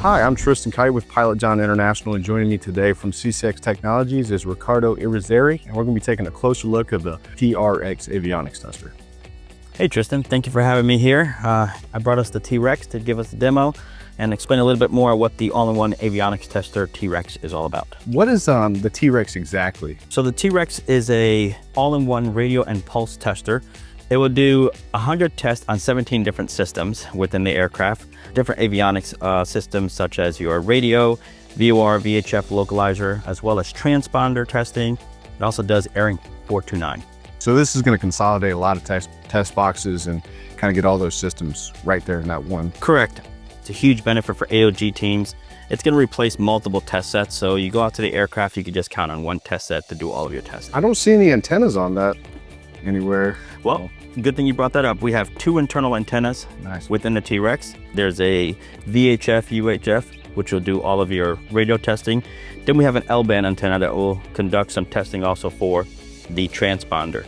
Hi, I'm Tristan Kite with Pilot John International, and joining me today from CCX Technologies is Ricardo Irizarry, and we're going to be taking a closer look at the TRX Avionics tester. Hey Tristan, thank you for having me here. I brought us the T-Rex to give us a demo and explain a little bit more what the all-in-one avionics tester T-Rex is all about. What is the T-Rex exactly? So the T-Rex is a all-in-one radio and pulse tester. It will do 100 tests on 17 different systems within the aircraft, different avionics systems such as your radio, VOR, VHF localizer, as well as transponder testing. It also does airing 429. So this is going to consolidate a lot of test boxes and kind of get all those systems right there in that one. Correct. It's a huge benefit for AOG teams. It's going to replace multiple test sets, so you go out to the aircraft, you can just count on one test set to do all of your testing. I don't see any antennas on that anywhere. Well, good thing you brought that up. We have two internal antennas within the T-Rex. There's a VHF, UHF, which will do all of your radio testing. Then we have an L-band antenna that will conduct some testing also for the transponder.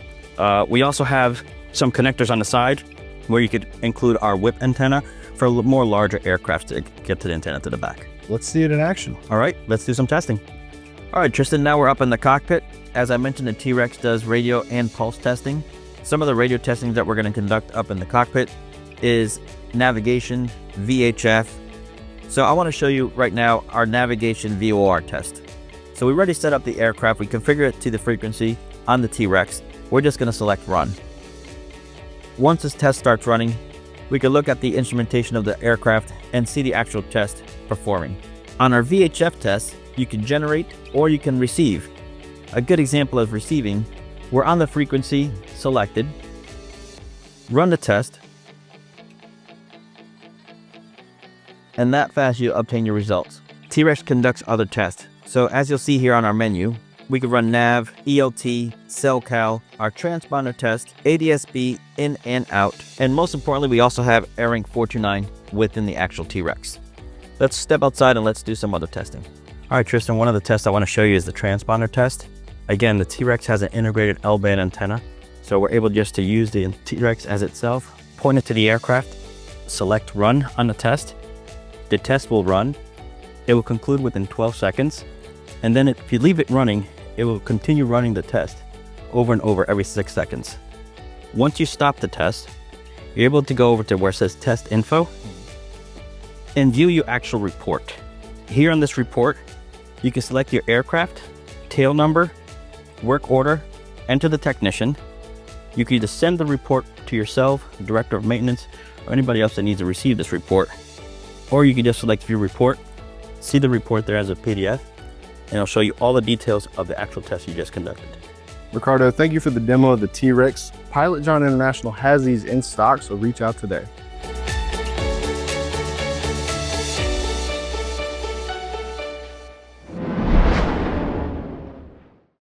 We also have some connectors on the side where you could include our whip antenna for more larger aircraft to get to the antenna to the back. Let's see it in action. All right, let's do some testing. All right, Tristan, now we're up in the cockpit. As I mentioned, the T-Rex does radio and pulse testing. Some of the radio testing that we're going to conduct up in the cockpit is navigation, VHF. So I want to show you right now our navigation VOR test. So we already set up the aircraft. We configure it to the frequency on the T-Rex. We're just going to select run. Once this test starts running, we can look at the instrumentation of the aircraft and see the actual test performing. On our VHF test, you can generate or you can receive. A good example of receiving, we're on the frequency selected, run the test, and that fast you'll obtain your results. T-Rex conducts other tests. So as you'll see here on our menu, we can run nav, ELT, CellCal, our transponder test, ADS-B in and out, and most importantly, we also have airing 429 within the actual T-Rex. Let's step outside and let's do some other testing. All right, Tristan, one of the tests I want to show you is the transponder test. Again, the T-Rex has an integrated L-band antenna, so we're able just to use the T-Rex as itself, point it to the aircraft, select run on the test. The test will run. It will conclude within 12 seconds. And then if you leave it running, it will continue running the test over and over every 6 seconds. Once you stop the test, you're able to go over to where it says test info and view your actual report. Here on this report, you can select your aircraft, tail number, work order, enter the technician. You can either send the report to yourself, director of maintenance, or anybody else that needs to receive this report. Or you can just select view report, see the report there as a PDF, and it'll show you all the details of the actual test you just conducted. Ricardo, thank you for the demo of the T-Rex. Pilot John International has these in stock, so reach out today.